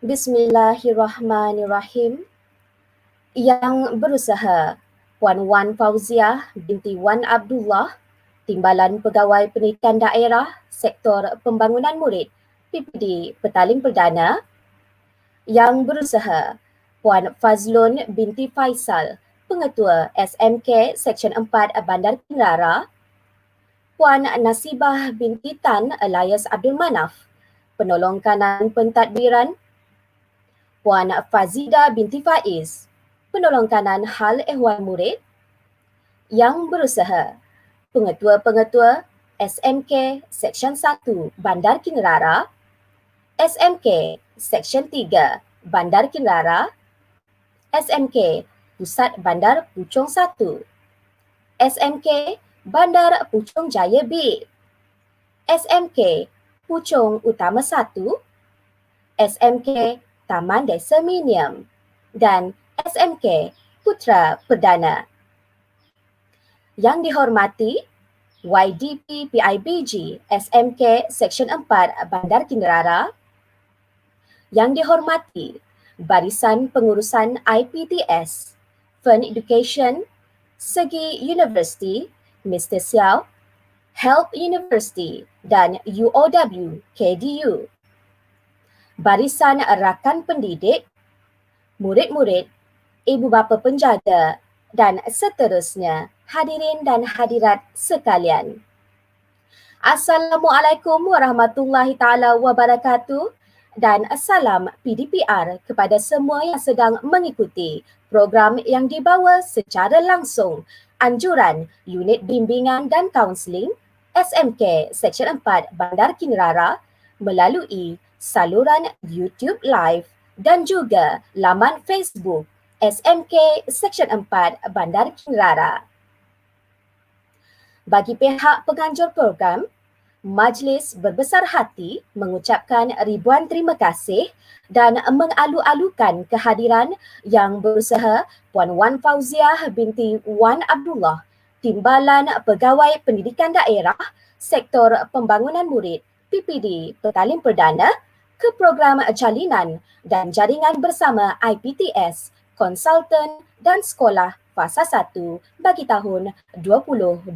Bismillahirrahmanirrahim. Yang berusaha Puan Wan Fauziah binti Wan Abdullah, Timbalan Pegawai Pendidikan Daerah, Sektor Pembangunan Murid, PPD Petaling Perdana. Yang berusaha Puan Fazlun binti Faisal, Pengetua SMK Seksyen 4 Bandar Kinrara. Puan Nasibah binti Tan alias Abdul Manaf, Penolong Kanan Pentadbiran. Puan Fazida binti Faiz, Penolong Kanan Hal Ehwal Murid. Yang berusaha Pengetua-pengetua SMK Seksyen 1 Bandar Kinrara, SMK Seksyen 3 Bandar Kinrara, SMK Pusat Bandar Puchong 1, SMK Bandar Puchong Jaya B, SMK Puchong Utama 1, SMK Taman Desaminium dan SMK Putra Perdana. Yang dihormati YDP PIBG SMK Seksyen 4 Bandar Kinrara. Yang dihormati Barisan Pengurusan IPTS, Fund Education, Segi University, Mr. Xiao, Health University dan UOW KDU. Barisan Rakan Pendidik, murid-murid, ibu bapa penjaga dan seterusnya, hadirin dan hadirat sekalian. Assalamualaikum warahmatullahi taala wabarakatuh dan salam PDPR kepada semua yang sedang mengikuti program yang dibawa secara langsung Anjuran Unit Bimbingan dan Kaunseling SMK Seksyen 4 Bandar Kinrara melalui saluran YouTube Live dan juga laman Facebook SMK Seksyen 4 Bandar Kinrara. Bagi pihak penganjur program, majlis berbesar hati mengucapkan ribuan terima kasih dan mengalu-alukan kehadiran yang berusaha Puan Wan Fauziah binti Wan Abdullah, Timbalan Pegawai Pendidikan Daerah, Sektor Pembangunan Murid, PPD Petaling Perdana ke program Jalinan dan Jaringan bersama IPTS, Konsultan dan Sekolah Fasa 1 bagi tahun 2020.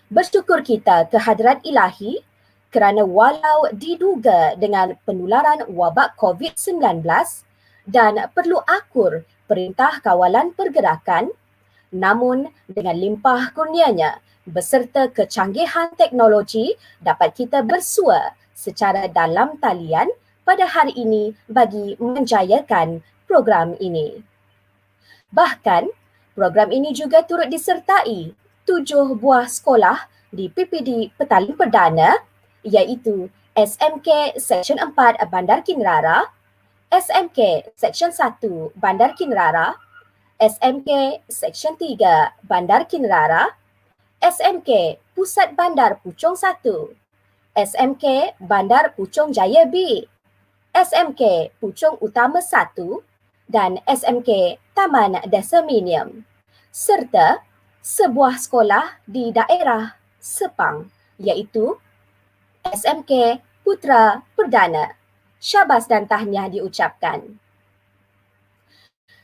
Bersyukur kita kehadrat ilahi kerana walau diduga dengan penularan wabak COVID-19 dan perlu akur Perintah Kawalan Pergerakan, namun dengan limpah kurnianya beserta kecanggihan teknologi dapat kita bersua secara dalam talian pada hari ini bagi menjayakan program ini. Bahkan, program ini juga turut disertai 7 buah sekolah di PPD Petaling Perdana iaitu SMK Seksyen 4 Bandar Kinrara, SMK Seksyen 1 Bandar Kinrara, SMK Seksyen 3 Bandar Kinrara, SMK Pusat Bandar Puchong 1, SMK Bandar Puchong Jaya B, SMK Puchong Utama 1 dan SMK Taman Desaminium, serta sebuah sekolah di daerah Sepang iaitu SMK Putra Perdana. Syabas dan tahniah diucapkan.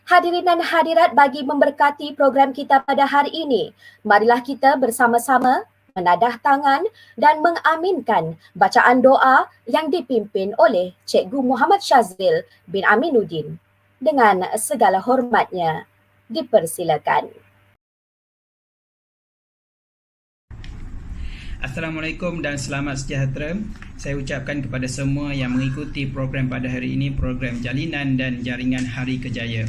Hadirin dan hadirat, bagi memberkati program kita pada hari ini, marilah kita bersama-sama menadah tangan dan mengaminkan bacaan doa yang dipimpin oleh Cikgu Muhammad Syazril bin Aminuddin. Dengan segala hormatnya, dipersilakan. Assalamualaikum dan selamat sejahtera. Saya ucapkan kepada semua yang mengikuti program pada hari ini, program Jalinan dan Jaringan Hari Kerjaya.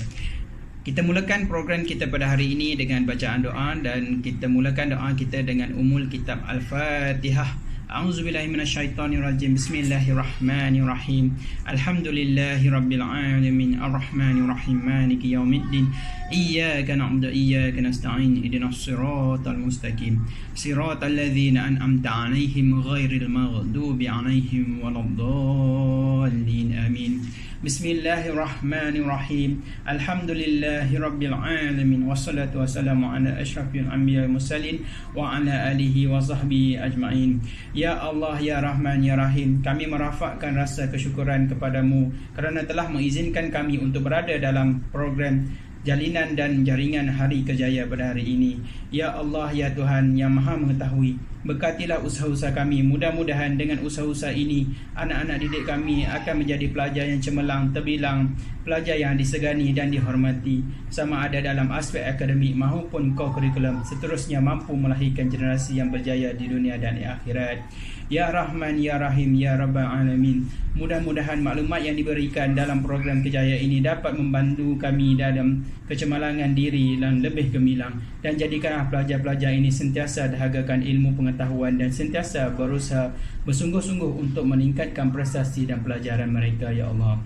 Kita mulakan program kita pada hari ini dengan bacaan doa dan kita mulakan doa kita dengan umul kitab Al-Fatihah. A'udzubillahi minasyaitonirrajim. Bismillahirrahmanirrahim. Alhamdulillahirabbil alamin arrahmanirrahim maliki yaumiddin. Iyyaka na'budu wa iyyaka nasta'in. Ihdinas siratal mustaqim. Siratal ladzina an'amta 'alaihim ghairil maghdubi 'alaihim waladdallin. Amin. Bismillahirrahmanirrahim. Alhamdulillahirabbil alamin wassalatu wassalamu ala asyrafil anbiya'i mursalin wa ala alihi wa sahbihi ajma'in. Ya Allah, ya Rahman, ya Rahim, kami merafakkan rasa kesyukuran kepadamu kerana telah mengizinkan kami untuk berada dalam program Jalinan dan Jaringan Hari Kerjaya pada hari ini. Ya Allah, ya Tuhan yang Maha Mengetahui, berkatilah usaha-usaha kami. Mudah-mudahan dengan usaha-usaha ini, anak-anak didik kami akan menjadi pelajar yang cemerlang, terbilang, pelajar yang disegani dan dihormati, sama ada dalam aspek akademik maupun co-curriculum, seterusnya mampu melahirkan generasi yang berjaya di dunia dan di akhirat. Ya Rahman, ya Rahim, ya Rabbal Alamin, mudah-mudahan maklumat yang diberikan dalam program Kerjaya ini dapat membantu kami dalam kecemerlangan diri dan lebih gemilang, dan jadikanlah pelajar-pelajar ini sentiasa dahagakan ilmu pengetahuan dan sentiasa berusaha bersungguh-sungguh untuk meningkatkan prestasi dan pelajaran mereka, ya Allah.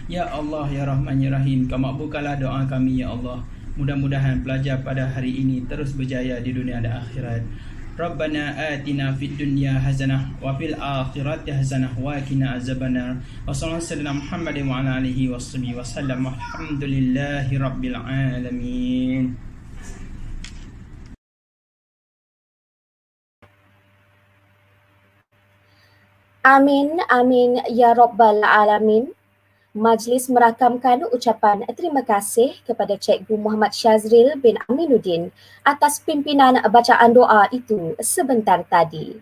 Ya Allah, ya Rahman, ya Rahim, Kau makbulkanlah doa kami, ya Allah. Mudah-mudahan pelajar pada hari ini terus berjaya di dunia dan akhirat. Rabbana atina fid dunya hasanah wa fil akhirati hasanah wa qina azabannar. Wa sallallahu alaihi Muhammad wa ala alihi washabihi wasallam. Alhamdulillahi rabbil alamin. Amin, amin, ya Rabbal Alamin. Majlis merakamkan ucapan terima kasih kepada Cikgu Muhammad Syazril bin Aminuddin atas pimpinan bacaan doa itu sebentar tadi.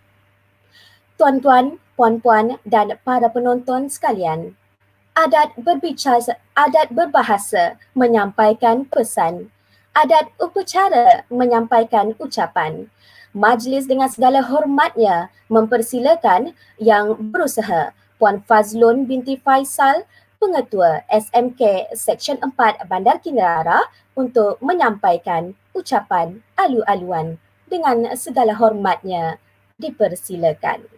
Tuan-tuan, puan-puan dan para penonton sekalian, adat berbahasa menyampaikan pesan, adat upacara menyampaikan ucapan. Majlis dengan segala hormatnya mempersilakan yang berusaha Puan Fazlun binti Faisal, Pengetua SMK Seksyen 4 Bandar Kinrara, untuk menyampaikan ucapan alu-aluan. Dengan segala hormatnya dipersilakan.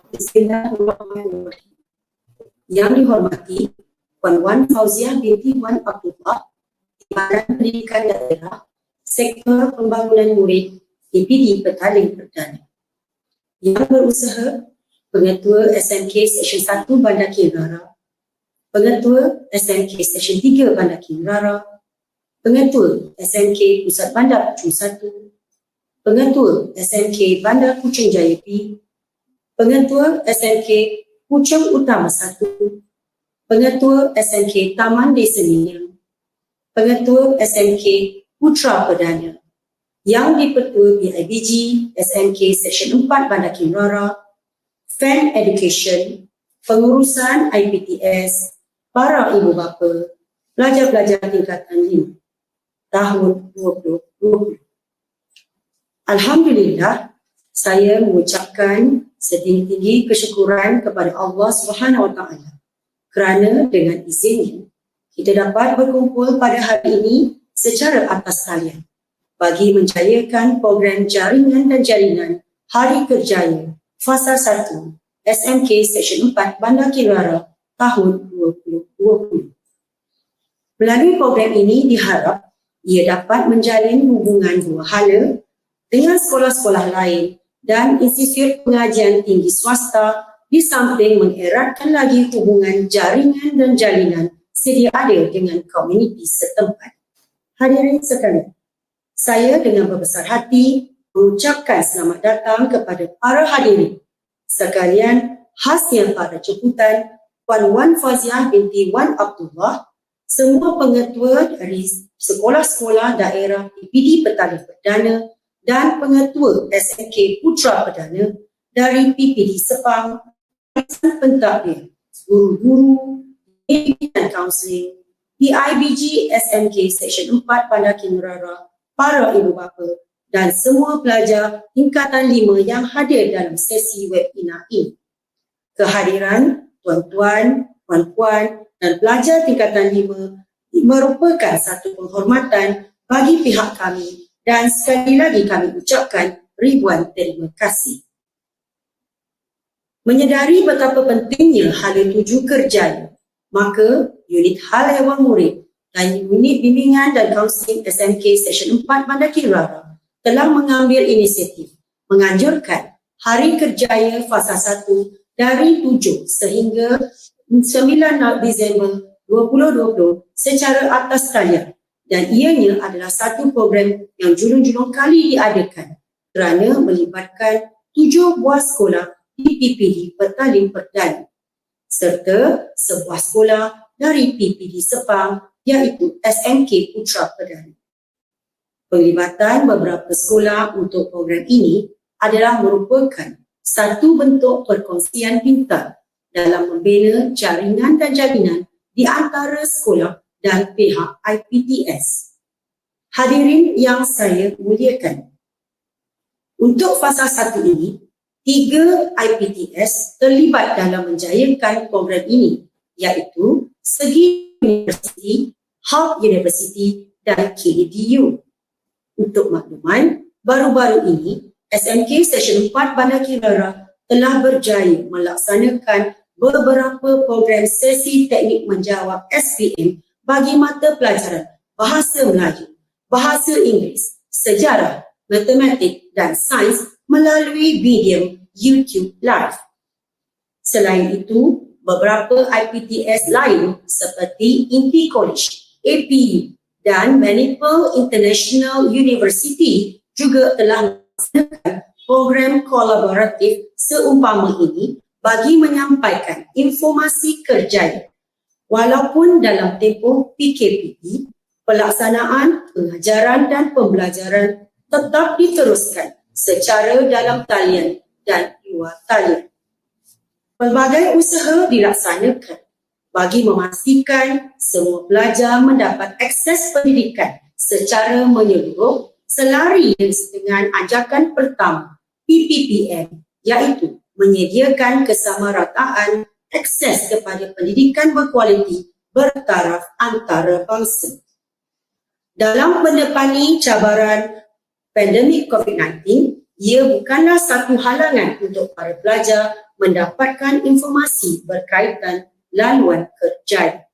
Bismillahirrahmanirrahim. Yang dihormati Puan Wan Fauziah binti Wan Abdullah, Badan Pendidikan Daerah, Sektor Pembangunan Murid, DPD Petaling Perdana. Yang berusaha Pengetua SMK Seksyen 1 Bandar Kinrara, Pengetua SMK Seksyen 3 Bandar Kinrara, Pengetua SMK Pusat Bandar Puchong 1, Pengetua SMK Bandar Puchong Jaya B, Pengetua SMK Puchong Utama 1, Pengetua SMK Taman Desaminium, Pengetua SMK Putra Perdana, yang dipertua BIBG SMK Seksyen 4 Bandar Kinrara, Fan Education, pengurusan IPTS, para ibu bapa, pelajar-pelajar tingkatan 5, tahun 2020. Alhamdulillah, saya mengucapkan setinggi-tinggi kesyukuran kepada Allah Subhanahu Wa Taala kerana dengan izinnya kita dapat berkumpul pada hari ini secara atas talian bagi menjayakan program Jaringan dan Jalinan Hari Kerjaya Fasa 1 SMK Seksyen 4 Bandar Kinrara tahun 2020. Melalui program ini diharap ia dapat menjalin hubungan dua hala dengan sekolah-sekolah lain dan institut pengajian tinggi swasta di samping mengeratkan lagi hubungan jaringan dan jalinan sedia ada dengan komuniti setempat. Hadirin sekalian, saya dengan berbesar hati mengucapkan selamat datang kepada para hadirin sekalian, khasnya para jemputan Puan Wan Faziah binti Wan Abdullah, semua pengetua dari sekolah-sekolah daerah PPD Petaling Perdana dan pengetua SMK Putra Perdana dari PPD Sepang, pentadbir, guru-guru, Bimbingan Kaunseling, PIBG SMK Seksyen 4 Bandar Kinrara, para ibu bapa dan semua pelajar tingkatan 5 yang hadir dalam sesi webinar ini. Kehadiran tuan-tuan, puan-puan dan pelajar tingkatan 5 merupakan satu penghormatan bagi pihak kami dan sekali lagi kami ucapkan ribuan terima kasih. Menyedari betapa pentingnya hala 7 Kerjaya, maka unit hal ehwal murid dan unit bimbingan dan kaunseling SMK Seksyen 4 Bandar Kinrara telah mengambil inisiatif menganjurkan Hari Kerjaya Fasa 1 dari 7 sehingga 9 Disember 2020 secara atas talian, dan ianya adalah satu program yang julung-julung kali diadakan kerana melibatkan 7 buah sekolah di PPD Petaling Perdana serta sebuah sekolah dari PPD Sepang iaitu SMK Putra Perdana. Penglibatan beberapa sekolah untuk program ini adalah merupakan satu bentuk perkongsian pintar dalam membina jaringan dan jalinan di antara sekolah dan pihak IPTS. Hadirin yang saya muliakan, untuk fasa 1 ini, 3 IPTS terlibat dalam menjayakan program ini iaitu Segi University, Hub University dan KDU. Untuk makluman, baru-baru ini SMK Seksyen 4 Bandar Kinrara telah berjaya melaksanakan beberapa program sesi teknik menjawab SPM bagi mata pelajaran Bahasa Melayu, Bahasa Inggeris, Sejarah, Matematik dan Sains melalui medium YouTube Live. Selain itu, beberapa IPTS lain seperti Segi Kolej, APU dan Manipal International University juga telah melaksanakan program kolaboratif seumpama ini bagi menyampaikan informasi kerjaya. Walaupun dalam tempoh PKPD, pelaksanaan pengajaran dan pembelajaran tetap diteruskan secara dalam talian dan luar talian. Pelbagai usaha dilaksanakan bagi memastikan semua pelajar mendapat akses pendidikan secara menyeluruh selaras dengan ajakan pertama PPPM, iaitu menyediakan kesamarataan akses kepada pendidikan berkualiti bertaraf antarabangsa. Dalam menepani cabaran pandemik COVID-19, ia bukanlah satu halangan untuk para pelajar mendapatkan informasi berkaitan laluan kerjaya.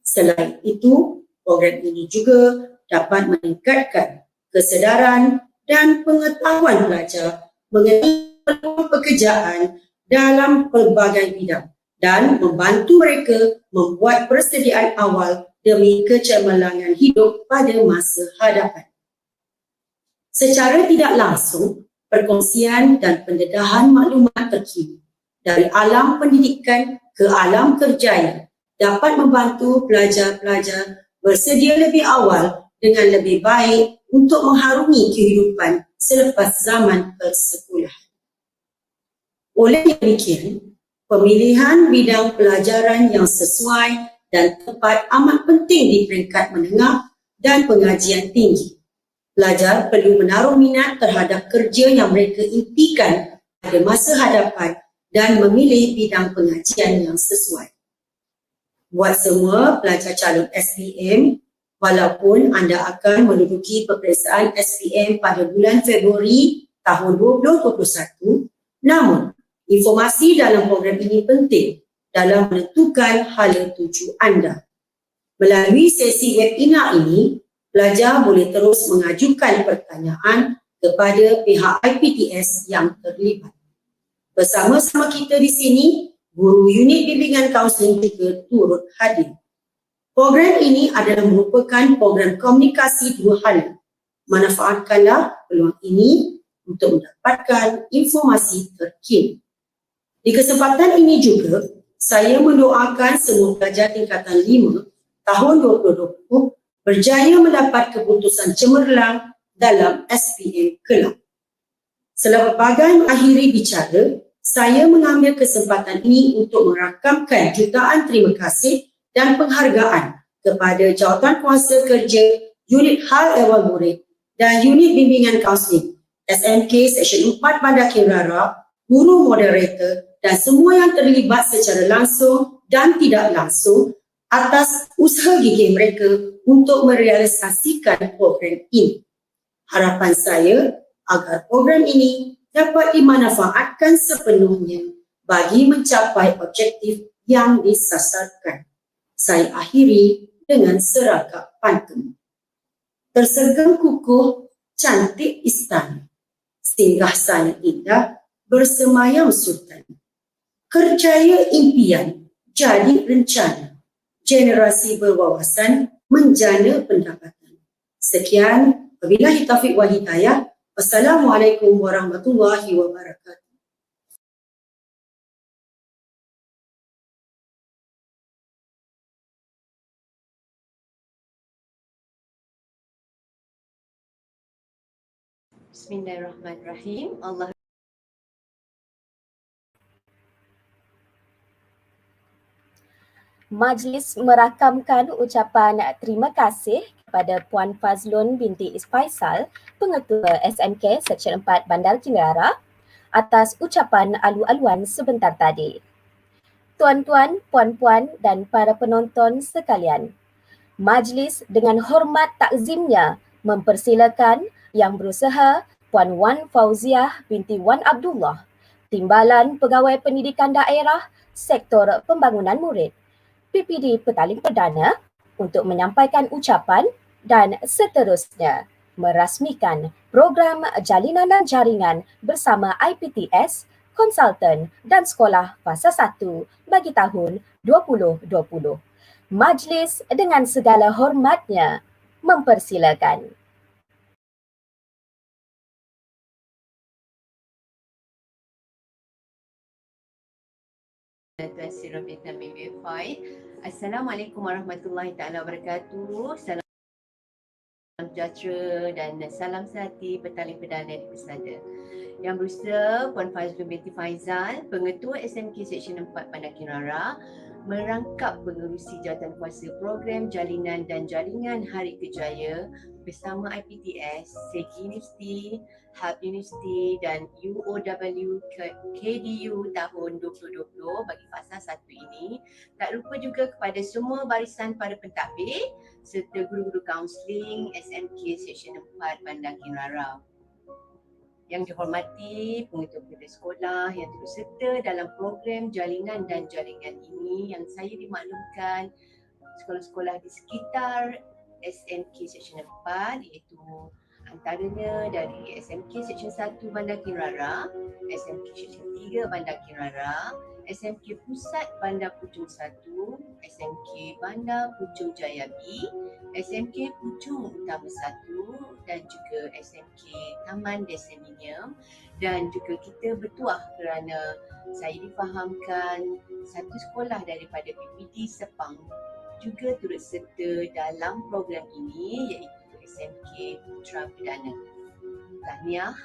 Selain itu, program ini juga dapat meningkatkan kesedaran dan pengetahuan pelajar mengenai peluang pekerjaan dalam pelbagai bidang dan membantu mereka membuat persediaan awal demi kecemerlangan hidup pada masa hadapan. Secara tidak langsung, perkongsian dan pendedahan maklumat terkini dari alam pendidikan ke alam kerjaya dapat membantu pelajar-pelajar bersedia lebih awal dengan lebih baik untuk mengharungi kehidupan selepas zaman persekolahan. Oleh demikian, pemilihan bidang pelajaran yang sesuai dan tepat amat penting di peringkat menengah dan pengajian tinggi. Pelajar perlu menaruh minat terhadap kerja yang mereka impikan pada masa hadapan dan memilih bidang pengajian yang sesuai. Buat semua pelajar calon SPM, walaupun anda akan menduduki peperiksaan SPM pada bulan Februari tahun 2021, namun informasi dalam program ini penting dalam menentukan hala tuju anda. Melalui sesi webinar ini, pelajar boleh terus mengajukan pertanyaan kepada pihak IPTS yang terlibat. Bersama-sama kita di sini, guru unit bimbingan kaunseling juga turut hadir. Program ini adalah merupakan program komunikasi dua hala. Manfaatkanlah peluang ini untuk mendapatkan informasi terkini. Di kesempatan ini juga, saya mendoakan semua pelajar tingkatan 5 tahun 2020 berjaya mendapat keputusan cemerlang dalam SPM kelak. Sebagai mengakhiri bicara, saya mengambil kesempatan ini untuk merakamkan jutaan terima kasih dan penghargaan kepada Jawatankuasa Kerja, Unit Hal Ehwal Murid dan Unit Bimbingan Kaunseling, SMK Seksyen 4 Bandar Kinrara, guru moderator dan semua yang terlibat secara langsung dan tidak langsung atas usaha gigih mereka untuk merealisasikan program ini. Harapan saya agar program ini dapat dimanfaatkan sepenuhnya bagi mencapai objektif yang disasarkan. Saya akhiri dengan seragam pantun. Tersegang kukuh, cantik istana, singgah sana indah, bersemayam sultan. Kerjaya impian, jadi rencana. Generasi berwawasan, menjana pendapatan. Sekian, wabillahi taufiq wal hidayah. Wassalamualaikum warahmatullahi wabarakatuh. Bismillahirrahmanirrahim. Majlis merakamkan ucapan terima kasih kepada Puan Fazlun binti Isfaisal, Pengetua SMK Seksyen 4 Bandar Kinrara atas ucapan alu-aluan sebentar tadi. Tuan-tuan, puan-puan dan para penonton sekalian, majlis dengan hormat takzimnya mempersilakan Yang Berusaha Puan Wan Fauziah binti Wan Abdullah, Timbalan Pegawai Pendidikan Daerah Sektor Pembangunan Murid, PPD Petaling Perdana untuk menyampaikan ucapan dan seterusnya merasmikan program Jalinan dan Jaringan bersama IPTS, konsultan dan sekolah Fasa 1 bagi tahun 2020. Majlis dengan segala hormatnya mempersilakan. Tuan Sri Bintang BBFI. Assalamualaikum warahmatullahi taala wabarakatuh. Salam sejahtera dan salam sehati Petaling Perdana di Persada. Yang Berusaha Puan Fazlun binti Faizal, Pengetua SMK Seksyen 4 Bandar Kinrara, merangkap pengerusi Jawatankuasa Program Jalinan dan Jaringan Hari Kerjaya bersama IPTS, Segi Universiti, Hub Universiti dan UOW KDU tahun 2020 bagi fasa 1 ini. Tak lupa juga kepada semua barisan para pentadbir serta guru-guru kaunseling SMK Seksyen 4 Bandar Kinrara. Yang dihormati pengetua sekolah yang turut serta dalam program Jalinan dan Jaringan ini, yang saya dimaklumkan sekolah-sekolah di sekitar SMK Seksyen 4 iaitu Antaranya dari SMK Seksyen 1 Bandar Kinrara, SMK Seksyen 3 Bandar Kinrara, SMK Pusat Bandar Puchong 1, SMK Bandar Puchong Jaya B, SMK Puchong Utama 1 dan juga SMK Taman Desaminium. Dan juga kita bertuah kerana saya difahamkan satu sekolah daripada PPD Sepang juga turut serta dalam program ini, iaitu SMK Putra Perdana. Tahniah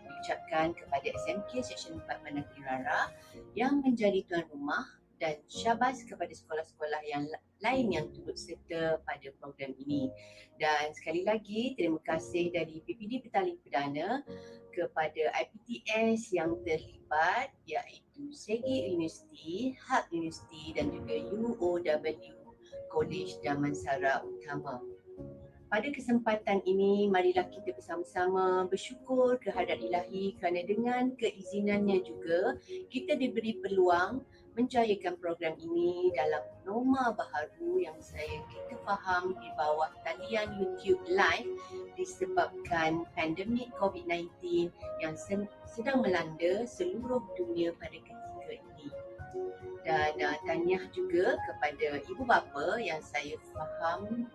diucapkan kepada SMK Seksyen 4 Bandar Kinrara yang menjadi tuan rumah, dan syabas kepada sekolah-sekolah yang lain yang turut serta pada program ini. Dan sekali lagi terima kasih dari PPD Petaling Perdana kepada IPTS yang terlibat, iaitu Segi Universiti, Hak Universiti dan juga UOW Kolej Damansara Utama. Pada kesempatan ini, marilah kita bersama-sama bersyukur kehadrat Ilahi kerana dengan keizinannya juga kita diberi peluang menjayakan program ini dalam norma baharu yang kita faham di bawah talian YouTube live disebabkan pandemik COVID-19 yang sedang melanda seluruh dunia pada ketika ini. Dan tahniah juga kepada ibu bapa yang saya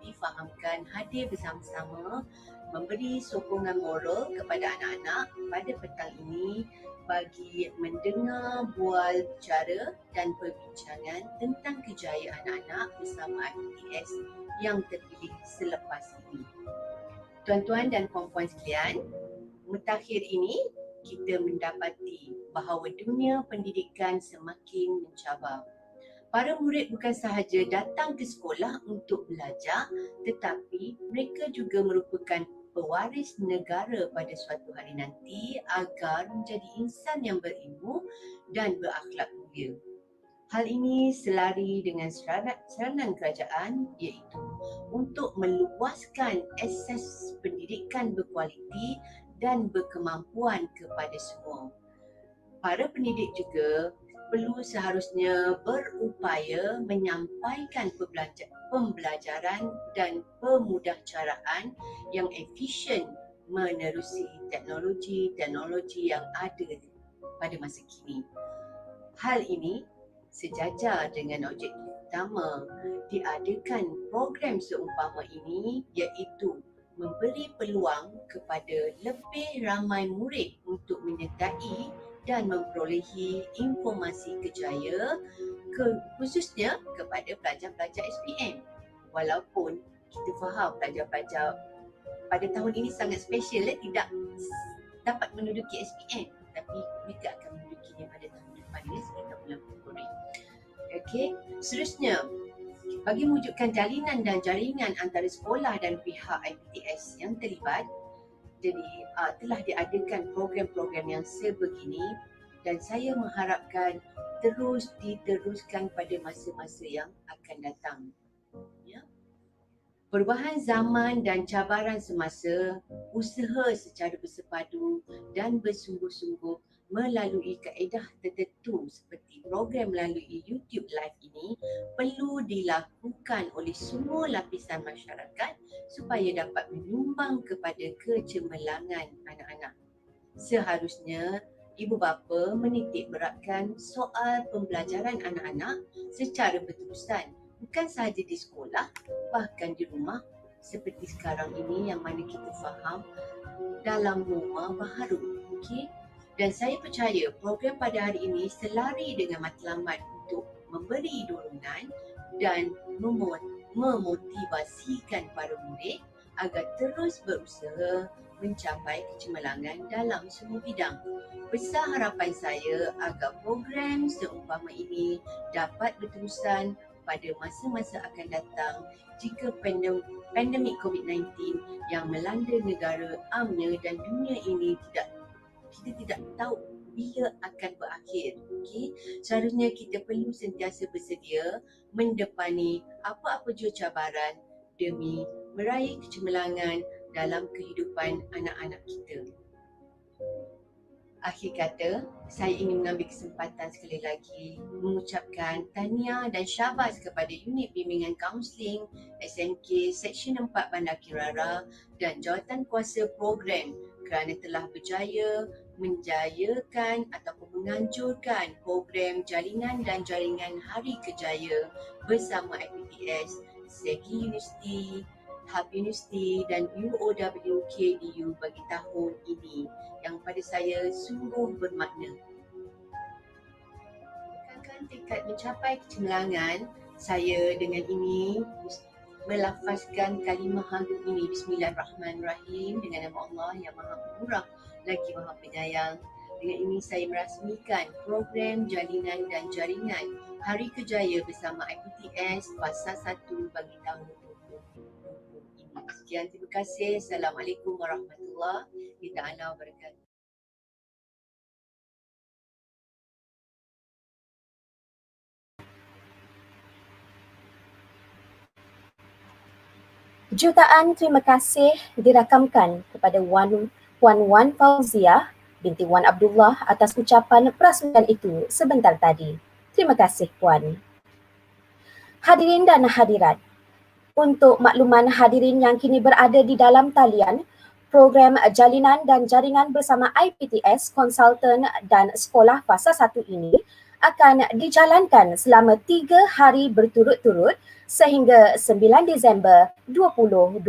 difahamkan hadir bersama-sama memberi sokongan moral kepada anak-anak pada petang ini bagi mendengar bual bicara dan perbincangan tentang kerjaya anak-anak bersama IPTS yang terpilih selepas ini. Tuan-tuan dan puan-puan sekalian, mutakhir ini kita mendapati bahawa dunia pendidikan semakin mencabar. Para murid bukan sahaja datang ke sekolah untuk belajar, tetapi mereka juga merupakan pewaris negara pada suatu hari nanti agar menjadi insan yang berilmu dan berakhlak mulia. Hal ini selari dengan seranan kerajaan, iaitu untuk meluaskan akses pendidikan berkualiti dan berkemampuan kepada semua. Para pendidik juga perlu seharusnya berupaya menyampaikan pembelajaran dan pemudahcaraan yang efisien menerusi teknologi yang ada pada masa kini. Hal ini sejajar dengan objektif utama diadakan program seumpama ini, iaitu memberi peluang kepada lebih ramai murid untuk menyertai dan memperolehi informasi kerjaya khususnya kepada pelajar-pelajar SPM. Walaupun kita faham pelajar-pelajar pada tahun ini sangat special, tidak dapat menduduki SPM, tapi mereka akan mendudukinya pada tahun depan sekitar bulan Februari. Okey, seterusnya bagi mewujudkan jalinan dan jaringan antara sekolah dan pihak IPTS yang terlibat, jadi telah diadakan program-program yang sebegini dan saya mengharapkan terus diteruskan pada masa-masa yang akan datang. Ya. Perubahan zaman dan cabaran semasa, usaha secara bersepadu dan bersungguh-sungguh melalui kaedah tertentu seperti program melalui YouTube Live ini perlu dilakukan oleh semua lapisan masyarakat supaya dapat menyumbang kepada kecemerlangan anak-anak. Seharusnya ibu bapa menitik beratkan soal pembelajaran anak-anak secara berterusan, bukan sahaja di sekolah, bahkan di rumah seperti sekarang ini yang mana kita faham dalam norma baharu. Okey? Dan saya percaya program pada hari ini selari dengan matlamat untuk memberi dorongan dan memotivasikan para murid agar terus berusaha mencapai kecemerlangan dalam semua bidang. Besar harapan saya agar program seumpama ini dapat berterusan pada masa-masa akan datang jika pandemik COVID-19 yang melanda negara amnya dan dunia ini kita tidak tahu bila akan berakhir. Okay? Seharusnya kita perlu sentiasa bersedia mendepani apa-apa jua cabaran demi meraih kecemerlangan dalam kehidupan anak-anak kita. Akhir kata, saya ingin mengambil kesempatan sekali lagi mengucapkan tahniah dan syabas kepada unit bimbingan kaunseling SMK Seksyen 4 Bandar Kinrara dan jawatan kuasa program kerana telah berjaya menjayakan ataupun menganjurkan program Jalinan dan Jaringan Hari Kerjaya bersama IPTS, Segi Universiti, Hub Universiti dan UOW KDU bagi tahun ini yang pada saya sungguh bermakna. Menekankan tekad mencapai kecemerlangan, saya dengan ini melafazkan kalimah agung ini, Bismillahirrahmanirrahim, dengan nama Allah yang Maha Pemurah lagi Maha Penyayang. Dengan ini saya merasmikan program Jalinan dan Jaringan Hari Kerjaya bersama IPTS Fasa 1 bagi tahun 2020 ini. Sekian, terima kasih. Assalamualaikum warahmatullahi wabarakatuh. Jutaan terima kasih dirakamkan kepada Puan Wan Fauziah binti Wan Abdullah atas ucapan perasmian itu sebentar tadi. Terima kasih Puan. Hadirin dan hadirat, untuk makluman hadirin yang kini berada di dalam talian, program Jalinan dan Jaringan bersama IPTS, Konsultan dan Sekolah Fasa 1 ini akan dijalankan selama 3 hari berturut-turut sehingga 9 Disember 2020.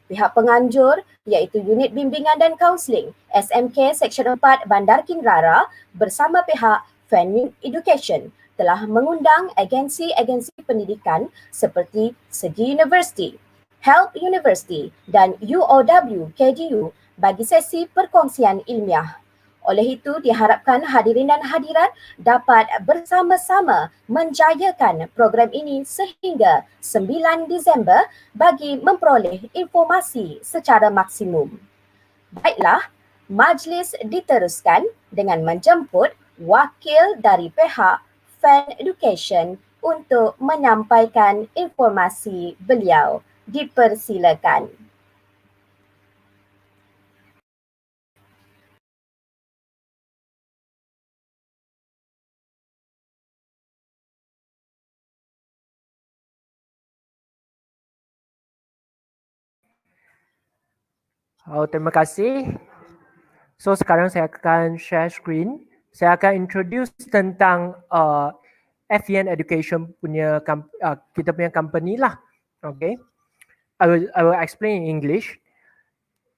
Pihak penganjur iaitu Unit Bimbingan dan Kaunseling SMK Seksyen 4 Bandar Kinrara bersama pihak Fan Education telah mengundang agensi-agensi pendidikan seperti Segi University, Help University dan UOW KDU bagi sesi perkongsian ilmiah. Oleh itu, diharapkan hadirin dan hadirat dapat bersama-sama menjayakan program ini sehingga 9 Disember bagi memperoleh informasi secara maksimum. Baiklah, majlis diteruskan dengan menjemput wakil dari pihak Fan Education untuk menyampaikan informasi beliau. Dipersilakan. Terima kasih. So sekarang saya akan share screen. Saya akan introduce tentang FEN Education punya kita punya company lah. Okay. I will explain in English.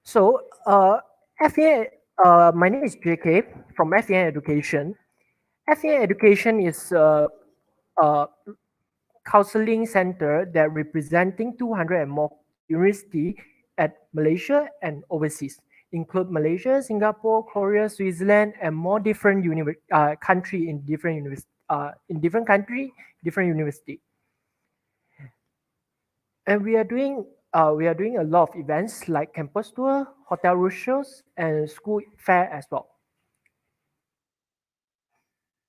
So FEN, my name is JK from FEN Education. FEN Education is a counseling center that representing 200 and more universities at Malaysia and overseas, include Malaysia, Singapore, Korea, Switzerland, and more different country in different university. And we are doing a lot of events like campus tour, hotel roadshows, and school fair as well.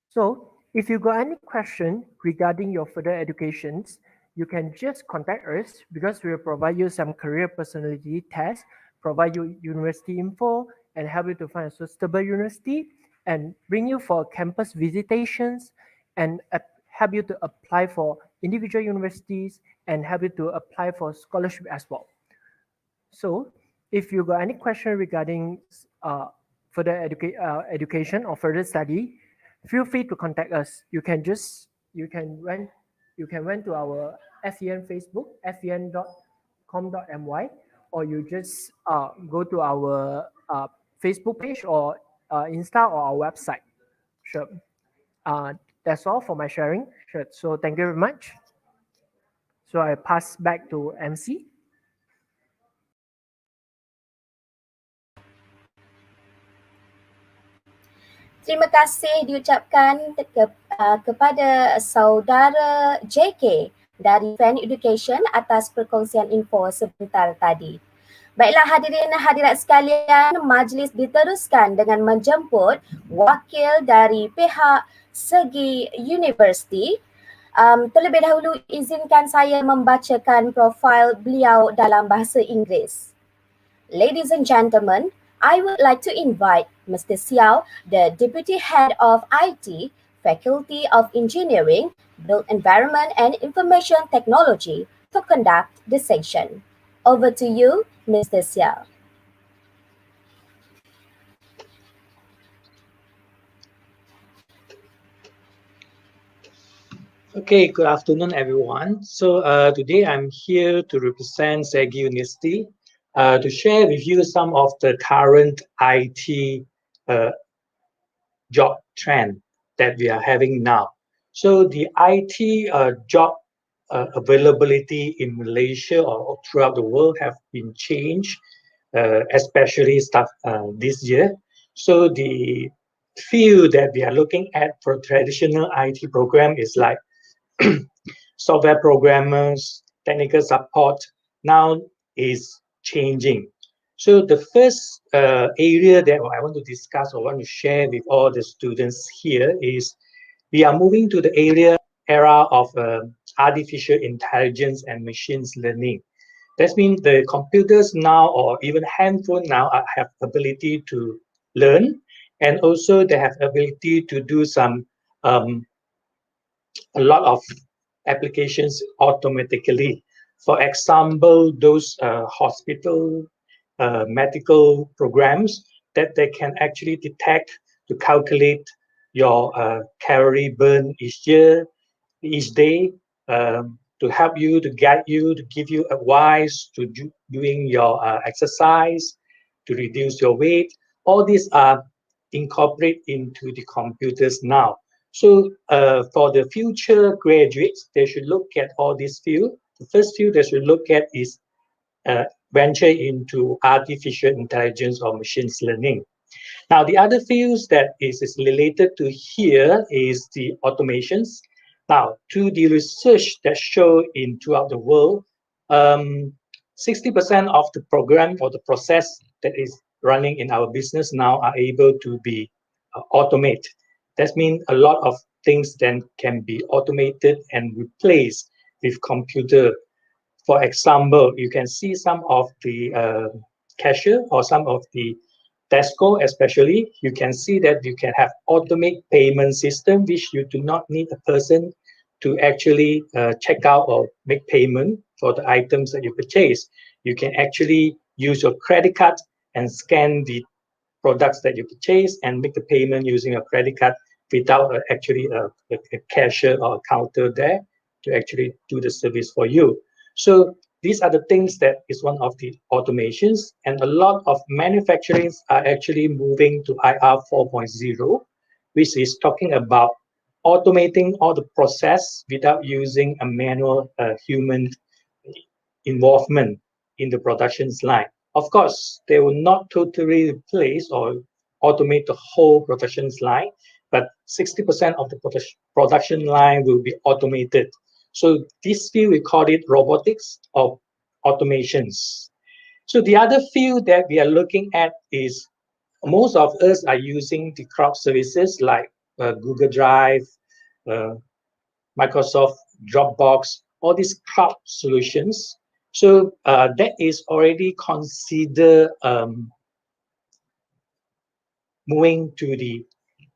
So if you got any question regarding your further educations, you can just contact us because we will provide you some career personality tests, provide you university info, and help you to find a suitable university, and bring you for campus visitations, and help you to apply for individual universities, and help you to apply for scholarship as well. So if you got any question regarding further education or further study, feel free to contact us. You can went to our FEN Facebook, fen.com.my, or you just go to our Facebook page or Insta or our website. Sure. That's all for my sharing. Sure. So thank you very much. So I pass back to MC. Terima kasih diucapkan kepada saudara JK dari Fan Education atas perkongsian info sebentar tadi. Baiklah hadirin dan hadirat sekalian, majlis diteruskan dengan menjemput wakil dari pihak Segi University. Terlebih dahulu izinkan saya membacakan profil beliau dalam bahasa Inggeris. Ladies and gentlemen, I would like to invite Mr. Xiao, the Deputy Head of IT, Faculty of Engineering, Built Environment and Information Technology, to conduct the session. Over to you, Mr. Xiao. Okay, good afternoon, everyone. So today I'm here to represent Segi University to share with you some of the current IT job trend that we are having now. So the IT job availability in Malaysia or throughout the world have been changed, especially this year. So the field that we are looking at for traditional IT program is like software programmers, technical support now is changing. So the first area that I want to discuss or want to share with all the students here is we are moving to the era of artificial intelligence and machines learning. That means the computers now or even handphone now have ability to learn, and also they have ability to do some a lot of applications automatically. For example, those hospital medical programs that they can actually detect to calculate your calorie burn each year, each day, to help you, to guide you, to give you advice to doing your exercise, to reduce your weight. All these are incorporated into the computers now. So for the future graduates, they should look at all these fields. The first field they should look at is venture into artificial intelligence or machine learning. Now, the other fields that is related to here is the automations. Now, to the research that show throughout the world, 60% of the program or the process that is running in our business now are able to be automated. That means a lot of things then can be automated and replaced with computer. For example, you can see some of the cashier or some of the Tesco especially, you can see that you can have automate payment system, which you do not need a person to actually check out or make payment for the items that you purchase. You can actually use your credit card and scan the products that you purchase and make the payment using a credit card without actually a cashier or a counter there to actually do the service for you. So these are the things that is one of the automations, and a lot of manufacturings are actually moving to IR 4.0, which is talking about automating all the process without using a manual human involvement in the production line. Of course, they will not totally replace or automate the whole production line, but 60% of the production line will be automated. So this field, we call it robotics or automations. So the other field that we are looking at is most of us are using the cloud services like Google Drive, Microsoft Dropbox, all these cloud solutions. So that is already considered moving to the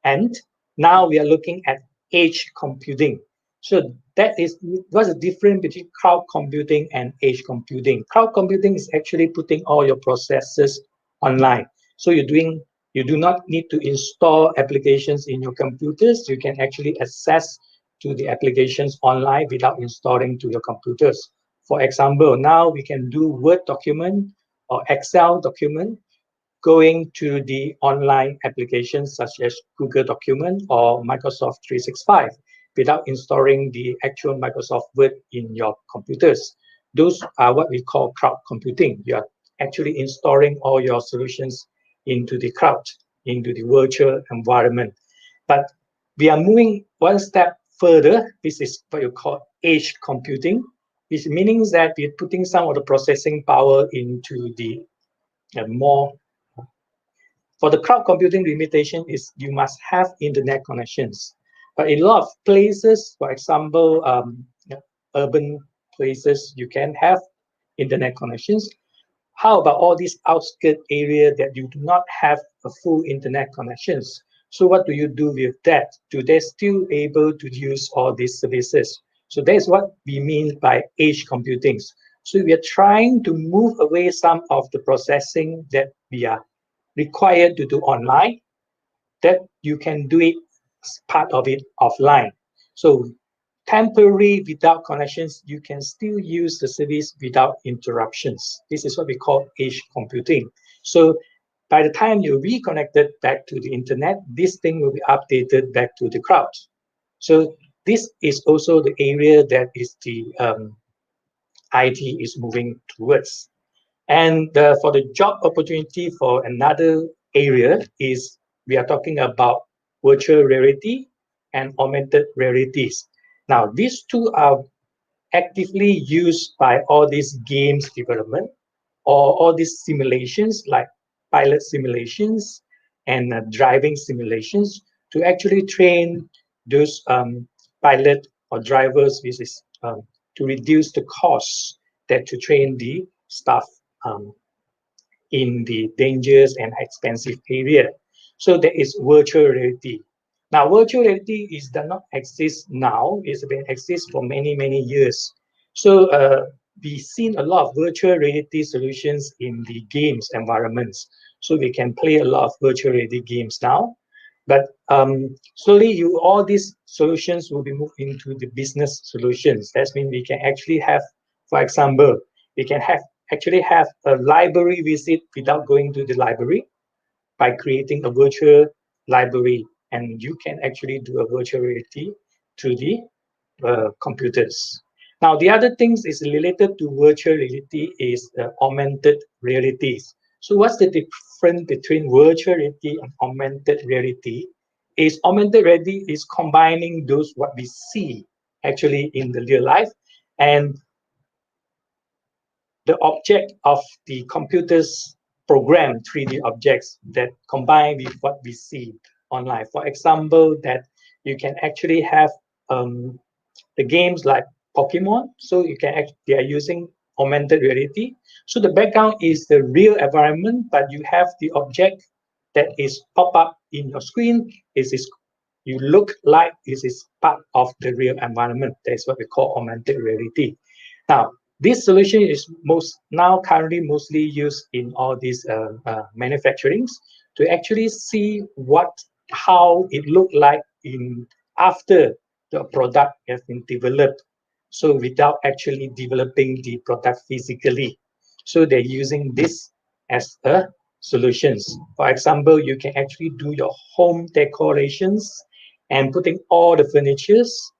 end. Now we are looking at edge computing. So that is what's the difference between cloud computing and edge computing. Cloud computing is actually putting all your processes online. So you do not need to install applications in your computers. You can actually access to the applications online without installing to your computers. For example, now we can do Word document or Excel document going to the online applications such as Google Document or Microsoft 365 without installing the actual Microsoft Word in your computers. Those are what we call cloud computing. You are actually installing all your solutions into the cloud, into the virtual environment. But we are moving one step further. This is what you call edge computing, which means that we're putting some of the processing power into the more. For the cloud computing limitation is you must have internet connections. But in a lot of places, for example, urban places, you can have internet connections. How about all these outskirt area that you do not have a full internet connections. So what do you do with that? Do they still able to use all these services? So that's what we mean by edge computing. So we are trying to move away some of the processing that we are required to do online, that you can do it as part of it offline. So temporary without connections, you can still use the service without interruptions. This is what we call edge computing. So by the time you reconnected back to the internet, this thing will be updated back to the cloud. So this is also the area that is the IT is moving towards. And for the job opportunity for another area is we are talking about virtual reality and augmented realities. Now, these two are actively used by all these games development or all these simulations like pilot simulations and driving simulations to actually train those pilot or drivers, which is to reduce the costs that to train the staff in the dangerous and expensive area. So there is virtual reality. Now, virtual reality does not exist now. It's been exist for many, many years. So we've seen a lot of virtual reality solutions in the games environments. So we can play a lot of virtual reality games now. But slowly, all these solutions will be moved into the business solutions. That means we can actually have, for example, we can actually have a library visit without going to the library by creating a virtual library, and you can actually do a virtual reality through the computers. Now, the other things is related to virtual reality is augmented realities. So what's the difference between virtual reality and augmented reality? Is augmented reality is combining those what we see actually in the real life and the object of the computer's program 3D objects that combine with what we see online. For example, that you can actually have the games like Pokemon. So you can they are using augmented reality. So the background is the real environment, but you have the object that is pop up in your screen. You look like this is part of the real environment. That's what we call augmented reality. Now, this solution is currently mostly used in all these manufacturings to actually see how it looked like after the product has been developed. So without actually developing the product physically. So they're using this as a solutions. For example, you can actually do your home decorations and putting all the furnitures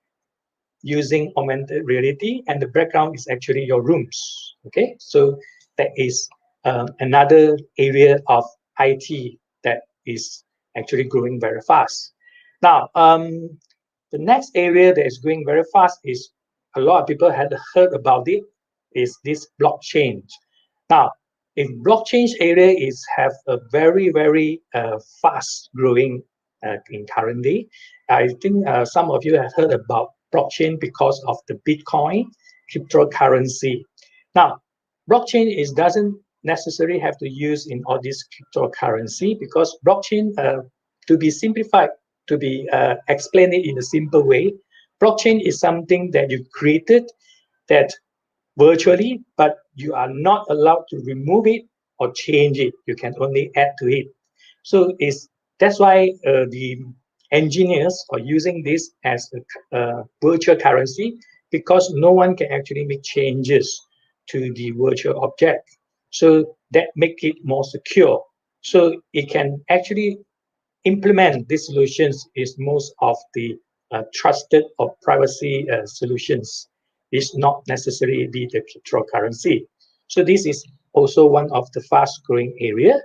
using augmented reality, and the background is actually your rooms. Okay, so that is another area of IT that is actually growing very fast. Now, the next area that is growing very fast is a lot of people had heard about it, is this blockchain. Now, in blockchain area have a very, very fast growing in currently. I think some of you have heard about blockchain because of the Bitcoin cryptocurrency. Now, blockchain doesn't necessarily have to use in all this cryptocurrency, because blockchain, to be simplified, to be explained it in a simple way, blockchain is something that you created that virtually, but you are not allowed to remove it or change it. You can only add to it. So that's why the engineers are using this as a virtual currency, because no one can actually make changes to the virtual object. So that make it more secure. So it can actually implement these solutions is most of the trusted or privacy solutions. It's not necessarily the cryptocurrency. So this is also one of the fast growing area.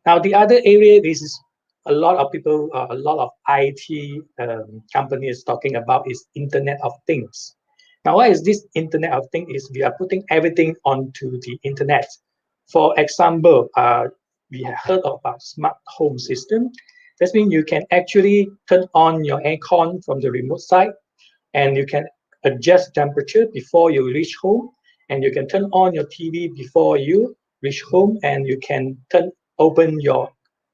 Now, the other area is a lot of people, a lot of IT companies talking about is Internet of Things. Now, what is this Internet of Things? Is we are putting everything onto the internet. For example, we have heard about smart home system. That means you can actually turn on your aircon from the remote side, and you can adjust temperature before you reach home, and you can turn on your TV before you reach home, and you can open your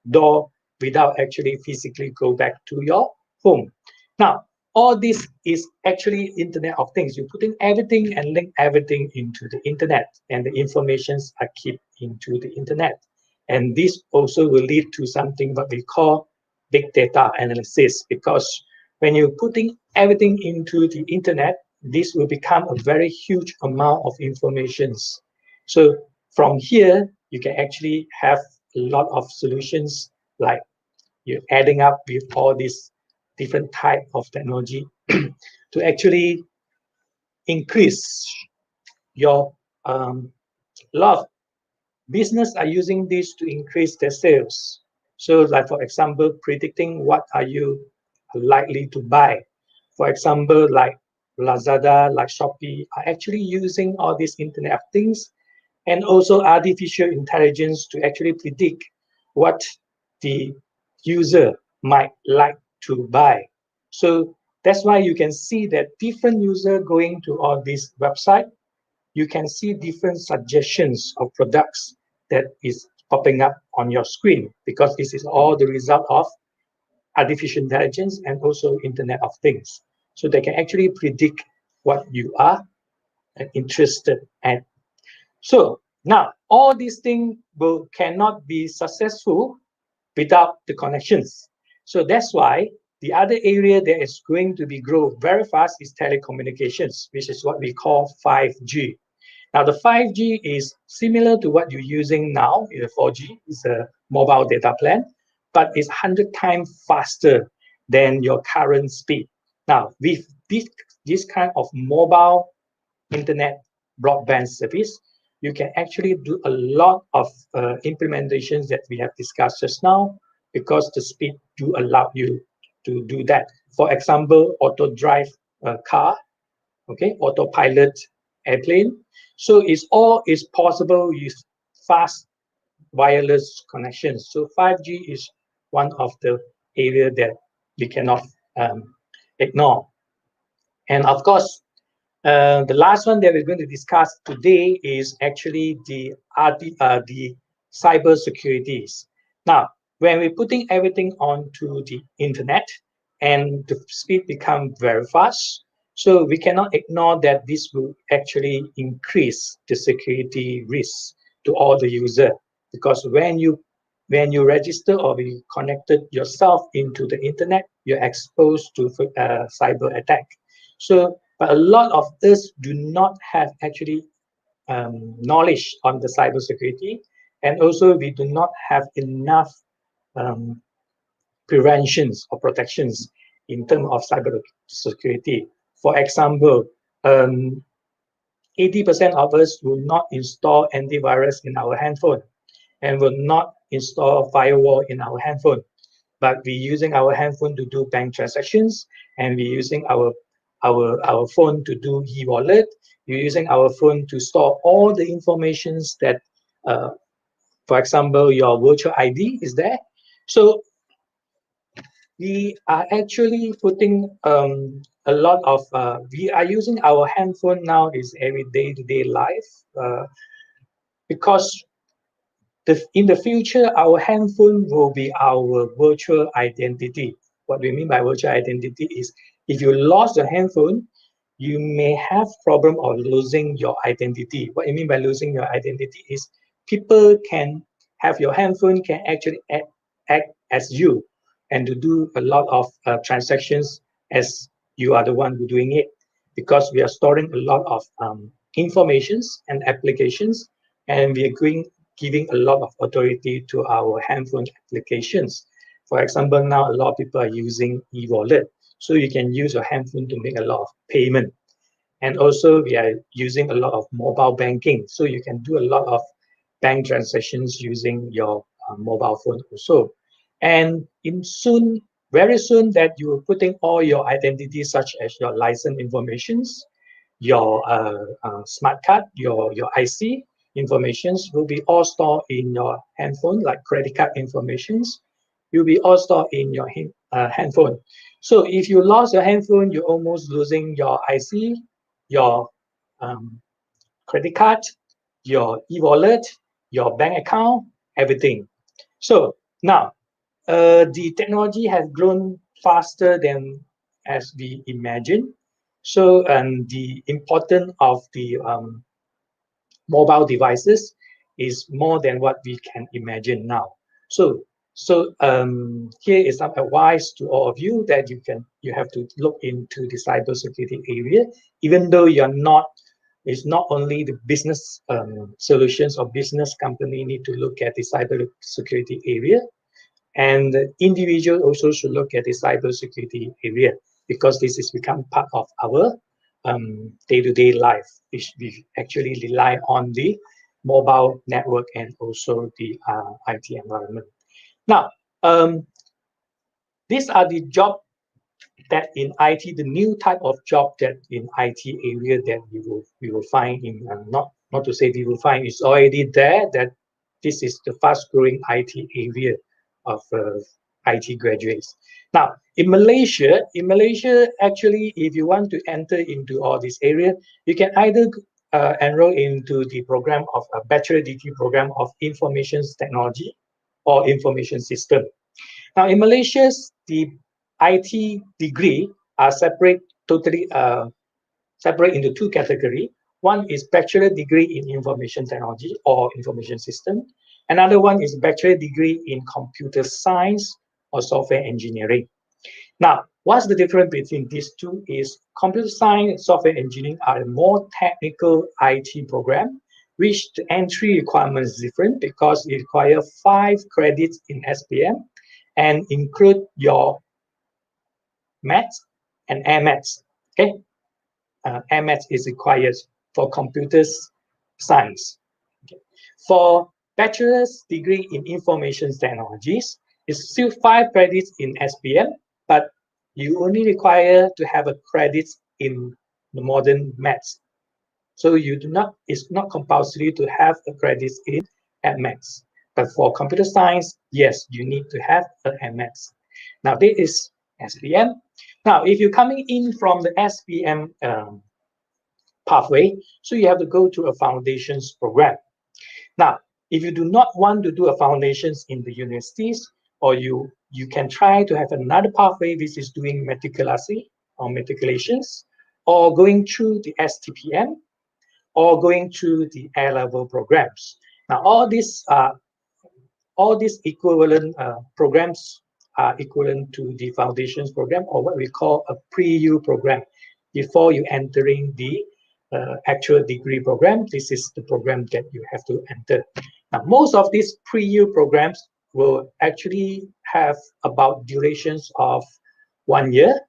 door without actually physically go back to your home. Now, all this is actually Internet of Things. You're putting everything and link everything into the Internet, and the informations are kept into the Internet. And this also will lead to something what we call big data analysis, because when you're putting everything into the Internet, this will become a very huge amount of informations. So from here, you can actually have a lot of solutions, like you're adding up with all these different type of technology to actually increase your lot of business are using this to increase their sales. So like, for example, predicting what are you likely to buy. For example, like Lazada, like Shopee are actually using all this Internet of Things and also artificial intelligence to actually predict what the user might like to buy. So that's why you can see that different user going to all this website, you can see different suggestions of products that is popping up on your screen, because this is all the result of artificial intelligence and also Internet of Things. So they can actually predict what you are interested in. So now all these things cannot be successful without the connections. So that's why the other area that is going to be grow very fast is telecommunications, which is what we call 5G. Now the 5G is similar to what you're using now. The 4G is a mobile data plan, but it's 100 times faster than your current speed. Now with this kind of mobile internet broadband service, you can actually do a lot of implementations that we have discussed just now, because the speed do allow you to do that. For example, auto drive car, okay, autopilot airplane. So it's all is possible with fast wireless connections. So 5G is one of the area that we cannot ignore. And of course, the last one that we're going to discuss today is actually the cyber securities. Now, when we're putting everything onto the internet and the speed become very fast, so we cannot ignore that this will actually increase the security risk to all the user, because when you register or you connected yourself into the internet, you're exposed to cyber attack. So, but a lot of us do not have actually knowledge on the cybersecurity, and also we do not have enough preventions or protections in terms of cyber security. For example, 80% of us will not install antivirus in our handphone and will not install firewall in our handphone, but we're using our handphone to do bank transactions, and we're using our phone to do e-wallet. You're using our phone to store all the informations that, for example, your virtual ID is there. So we are actually putting a lot of, we are using our handphone now is every day-to-day life, because in the future, our handphone will be our virtual identity. What we mean by virtual identity is, if you lost your handphone, you may have problem of losing your identity. What I mean by losing your identity is, people can have your handphone, can actually act as you, and to do a lot of transactions as you are the one who doing it, because we are storing a lot of informations and applications, and we are giving a lot of authority to our handphone applications. For example, now a lot of people are using e-wallet. So you can use your handphone to make a lot of payment. And also we are using a lot of mobile banking. So you can do a lot of bank transactions using your mobile phone also. And very soon that you are putting all your identities, such as your license informations, your smart card, your IC informations will be all stored in your handphone, like credit card informations will be all stored in your handphone. So if you lost your handphone, you're almost losing your IC, your credit card, your e-wallet, your bank account, everything. So now the technology has grown faster than as we imagined. So, the importance of the mobile devices is more than what we can imagine now. So here is some advice to all of you that you have to look into the cybersecurity area, even though it's not only the business solutions or business company need to look at the cybersecurity area, and the individual also should look at the cybersecurity area, because this has become part of our day-to-day life, which we actually rely on the mobile network and also the IT environment. Now, these are the job that in IT, the new type of job that in IT area that we will find in, not to say we will find, it's already there, that this is the fast-growing IT area of IT graduates. Now, in Malaysia, actually, if you want to enter into all this area, you can either enroll into the program of a bachelor degree program of information technology or information system. Now, in Malaysia, the IT degree are separate into two categories. One is bachelor degree in information technology or information system. Another one is bachelor degree in computer science or software engineering. Now, what's the difference between these two is computer science and software engineering are a more technical IT program, which the entry requirement is different because it requires 5 credits in SPM and include your maths and air maths. Okay, air maths is required for computer science. Okay. For bachelor's degree in information technologies, it's still 5 credits in SPM, but you only require to have a credit in the modern maths. So it's not compulsory to have a credit in maths. But for computer science, yes, you need to have a maths. Now, this is SPM. Now, if you're coming in from the SPM pathway, so you have to go to a foundations program. Now, if you do not want to do a foundations in the universities, or you can try to have another pathway, which is doing matriculasi or matriculations, or going through the STPM, or going through the A-level programs. Now, all these equivalent programs are equivalent to the foundations program, or what we call a pre-U program. Before you entering the actual degree program, this is the program that you have to enter. Now, most of these pre-U programs will actually have about durations of 1 year,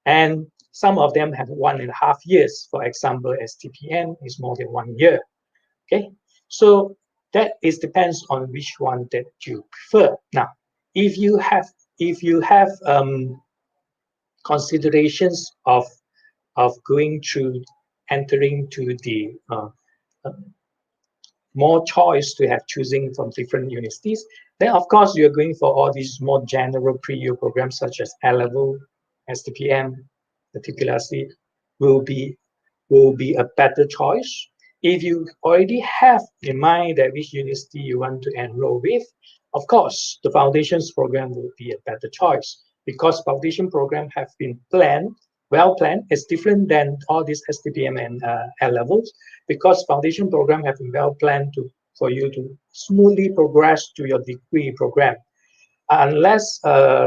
and some of them have 1.5 years. For example, STPM is more than 1 year. Okay, so that depends on which one that you prefer. Now, if you have considerations of going through entering to the more choice to have choosing from different universities, then of course you're going for all these more general pre-U programs such as A-level, STPM, matriculasi will be a better choice. If you already have in mind that which university you want to enroll with, of course the foundations program will be a better choice, because foundation program have been well planned. It's different than all these STPM and A-levels, because foundation program have been well planned for you to smoothly progress to your degree program. Unless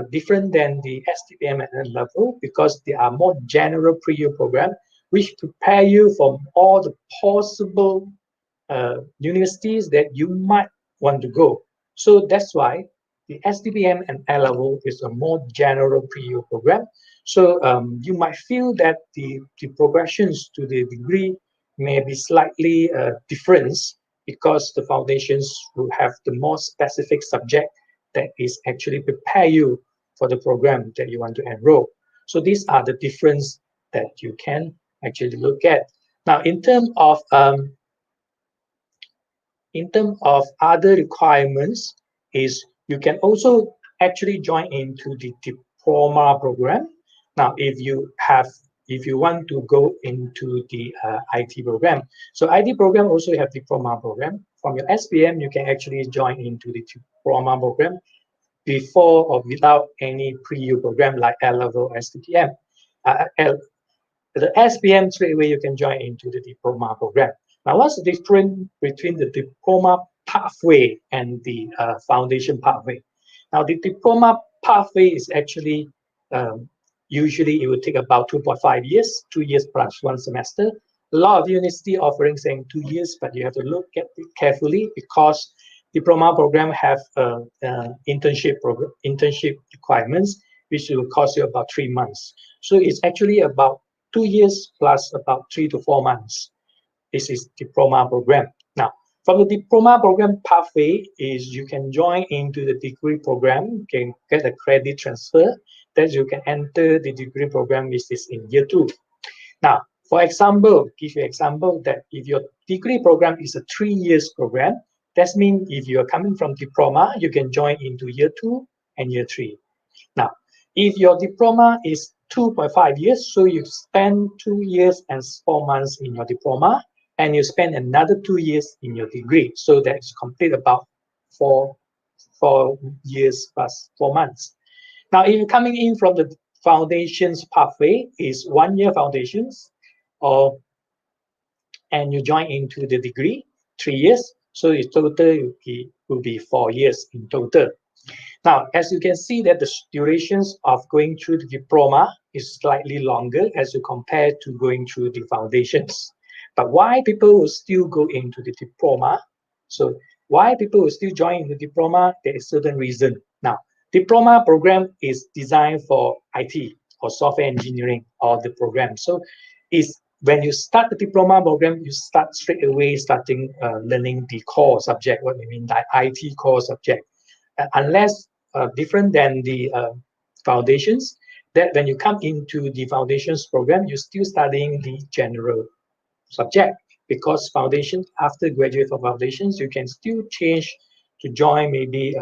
different than the STPM and A-level, because they are more general pre-U program, which prepare you for all the possible universities that you might want to go. So that's why the STPM and A-level is a more general pre-U program. So you might feel that the progressions to the degree may be slightly different, because the foundations will have the more specific subject that is actually prepare you for the program that you want to enroll. So these are the difference that you can actually look at. Now, in terms of other requirements, is you can also actually join into the diploma program. Now, if you want to go into the IT program, so IT program also have diploma program. From your SPM, you can actually join into the diploma program. before or without any pre-U program like L-level STPM. The SPM straight away you can join into the diploma program. Now, what's the difference between the diploma pathway and the foundation pathway? Now, the diploma pathway is actually usually it would take about 2.5 years, 2 years plus 1 semester. A lot of university offering saying 2 years, but you have to look at it carefully because diploma program have internship requirements, which will cost you about 3 months. So it's actually about 2 years plus about 3 to 4 months. This is diploma program. Now, from the diploma program pathway is you can join into the degree program, you can get a credit transfer, that you can enter the degree program, which is in year 2. Now, for example, give you an example that if your degree program is a 3 years program, that means if you are coming from diploma, you can join into year 2 and year 3. Now, if your diploma is 2.5 years, so you spend 2 years and 4 months in your diploma, and you spend another 2 years in your degree. So that's complete about 4 years plus 4 months. Now, if you're coming in from the foundations pathway, is 1 year foundations, and you join into the degree, 3 years. So in total will be 4 years in total. Now, as you can see that the durations of going through the diploma is slightly longer as you compare to going through the foundations. But why people will still go into the diploma? So why people will still join the diploma? There is certain reason. Now, diploma program is designed for IT or software engineering or the program. So it's when you start the diploma program, you start straight away learning the core subject, what we mean by IT core subject. Unless different than the foundations, that when you come into the foundations program, you're still studying the general subject, because foundation, after graduate from foundations, you can still change to join maybe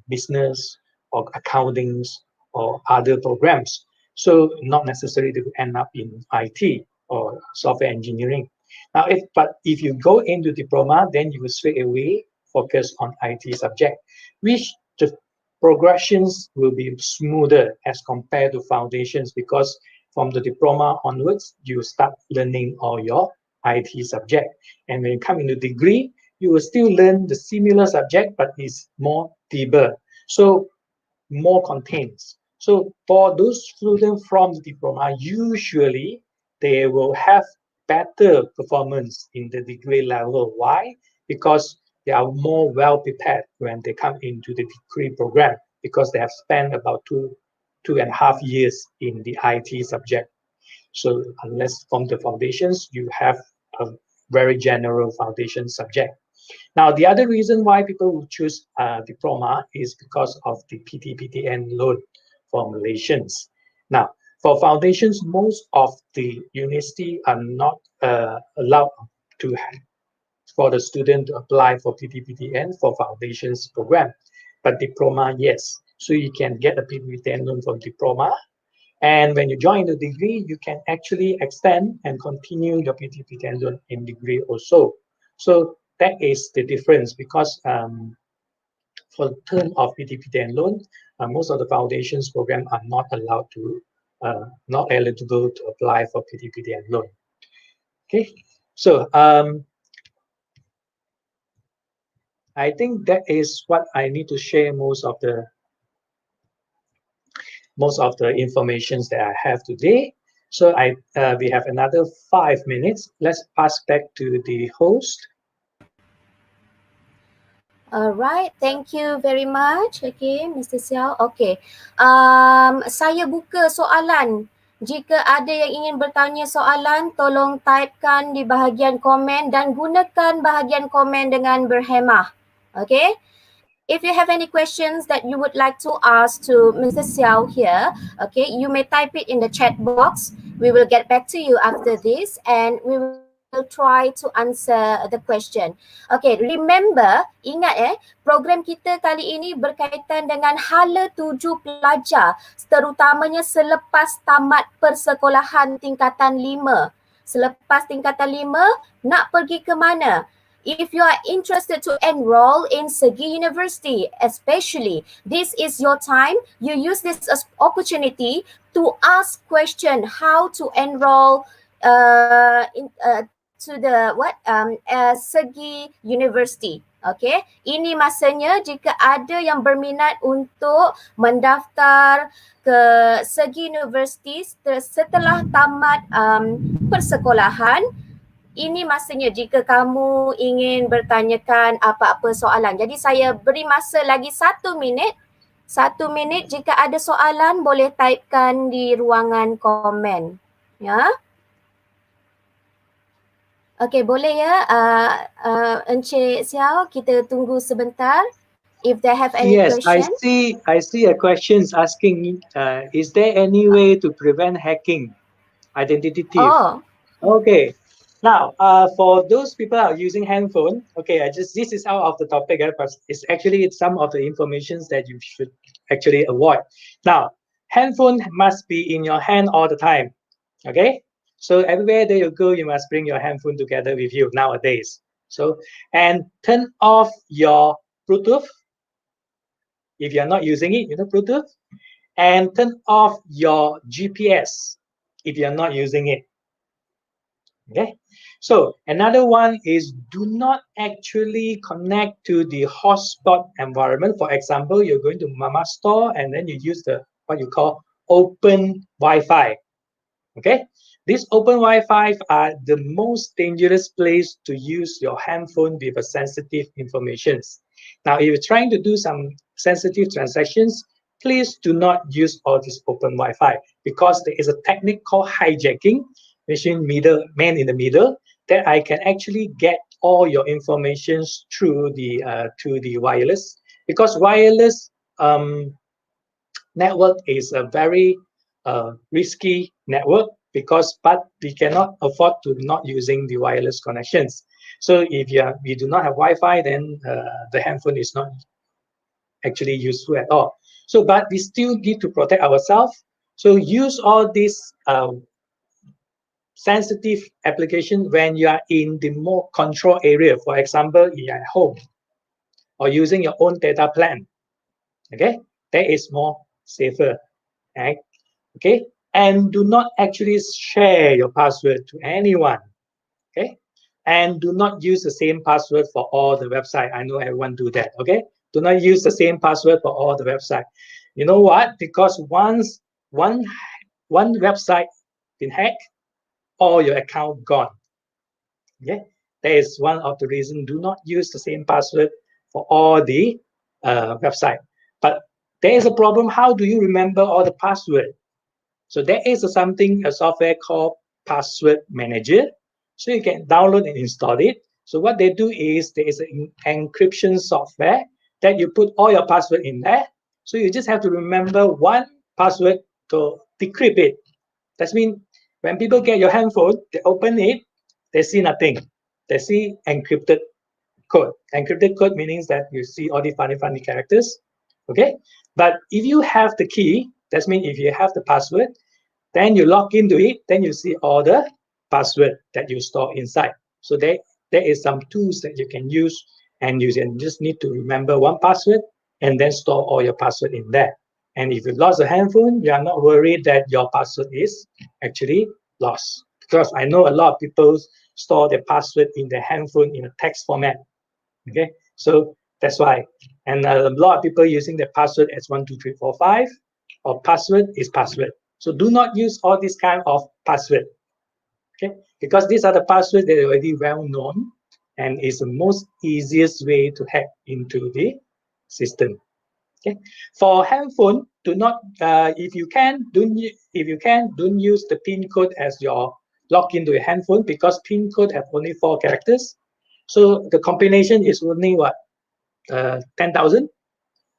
business or accountings or other programs. So not necessarily to end up in IT or software engineering. Now, if you go into diploma, then you will straight away focus on IT subject, which the progressions will be smoother as compared to foundations, because from the diploma onwards, you start learning all your IT subject. And when you come into degree, you will still learn the similar subject, but it's more deeper. So more contains. So for those students from the diploma, usually they will have better performance in the degree level. Why? Because they are more well prepared when they come into the degree program, because they have spent about 2.5 years in the IT subject. So unless from the foundations, you have a very general foundation subject. Now, the other reason why people will choose diploma is because of the PT-PTN loan for Malaysians. Now, for foundations, most of the university are not allowed to for the student to apply for PT-PTN for foundations program, but diploma, yes. So you can get a PT-PTN loan from diploma. And when you join the degree, you can actually extend and continue your PT-PTN loan in degree also. So that is the difference, because for the term of PT-PTN loan, most of the foundations program are not allowed to, not eligible to apply for PT-PTN loan. Okay, so I think that is what I need to share most of the information that I have today. So we have another 5 minutes. Let's pass back to the host. Alright, thank you very much. Okay, Mr. Xiao. Okay, saya buka soalan. Jika ada yang ingin bertanya soalan, tolong typekan di bahagian komen dan gunakan bahagian komen dengan berhemah. Okay, if you have any questions that you would like to ask to Mr. Xiao here, okay, you may type it in the chat box. We will get back to you after this and we will try to answer the question. Okay, remember, ingat program kita kali ini berkaitan dengan hala tuju pelajar, terutamanya selepas tamat persekolahan tingkatan 5. Selepas tingkatan 5, nak pergi ke mana? If you are interested to enroll in Segi University, especially, this is your time. You use this as opportunity to ask question how to enroll to the Segi University. Okay, ini masanya jika ada yang berminat untuk mendaftar ke Segi University setelah tamat persekolahan. Ini masanya jika kamu ingin bertanyakan apa-apa soalan. Jadi saya beri masa lagi 1 minit. 1 minit, jika ada soalan boleh typekan di ruangan komen. Ya. Okey, boleh ya Encik Xiao, kita tunggu sebentar. If they have any question. Yes, I see a questions asking, is there any way to prevent hacking identity thief? Oh. Okay. Now, for those people who are using handphone, okay, this is out of the topic, but it's actually some of the informations that you should actually avoid. Now, handphone must be in your hand all the time, okay? So everywhere that you go, you must bring your handphone together with you nowadays. So, and turn off your Bluetooth if you're not using it, Bluetooth, and turn off your GPS if you're not using it. Okay, so another one is do not actually connect to the hotspot environment. For example, you're going to Mama store and then you use the what you call open Wi-Fi. Okay, these open Wi-Fi are the most dangerous place to use your handphone with sensitive information. Now, if you're trying to do some sensitive transactions, please do not use all this open Wi-Fi because there is a technique called hijacking, machine man in the middle, that I can actually get all your information through the to the wireless, because wireless network is a very risky network but we cannot afford to not using the wireless connections. So if we do not have Wi-Fi, then the handphone is not actually useful at all. So, but we still need to protect ourselves. So use all these sensitive application when you are in the more control area. For example, you're at home or using your own data plan. Okay, that is more safer. Right? Okay, and do not actually share your password to anyone. Okay, and do not use the same password for all the website. I know everyone do that. Okay, do not use the same password for all the website. You know what? Because once one website been hacked, all your account gone. Okay, that is one of the reasons. Do not use the same password for all the website. But there is a problem. How do you remember all the password? So there is a software called Password Manager. So you can download and install it. So what they do is there is an encryption software that you put all your password in there. So you just have to remember one password to decrypt it. That means when people get your handphone, they open it, they see nothing. They see encrypted code. Encrypted code means that you see all the funny characters. Okay, but if you have the key, that means if you have the password, then you log into it, then you see all the password that you store inside. So there is some tools that you can use, and you just need to remember one password and then store all your password in there. And if you lost a handphone, you are not worried that your password is actually lost. Because I know a lot of people store their password in their handphone in a text format. Okay, so that's why. And a lot of people using their password as 1, 2, 3, 4, 5, or password is password. So do not use all this kind of password. Okay, because these are the passwords that are already well known and is the most easiest way to hack into the system. Okay, for handphone, do not if you can don't use the PIN code as your login to your handphone, because PIN code have only 4 characters. So the combination is only what 10,000.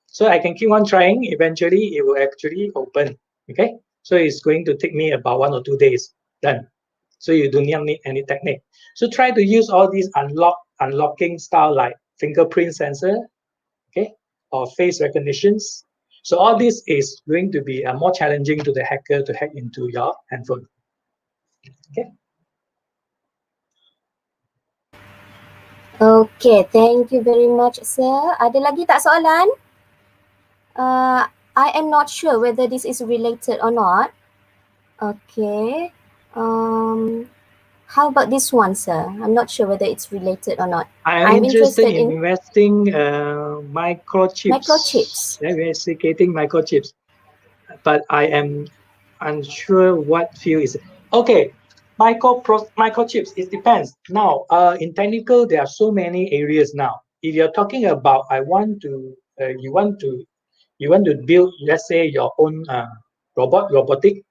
So I can keep on trying. Eventually, it will actually open. Okay, so it's going to take me about 1 or 2 days. Done. So you do not need any technique. So try to use all these unlocking style like fingerprint sensor, okay, or face recognitions. So all this is going to be more challenging to the hacker to hack into your handphone. Okay. Okay, thank you very much, sir. Ada lagi tak soalan? I am not sure whether this is related or not. Okay. How about this one, sir? I'm not sure whether it's related or not. I am I'm interested interested in in investing microchips. microchips. Investigating microchips, but I am unsure what field is. Okay, microchips. It depends. Now, in technical, there are so many areas now. If you're talking about, you want to build, let's say, your own robotic.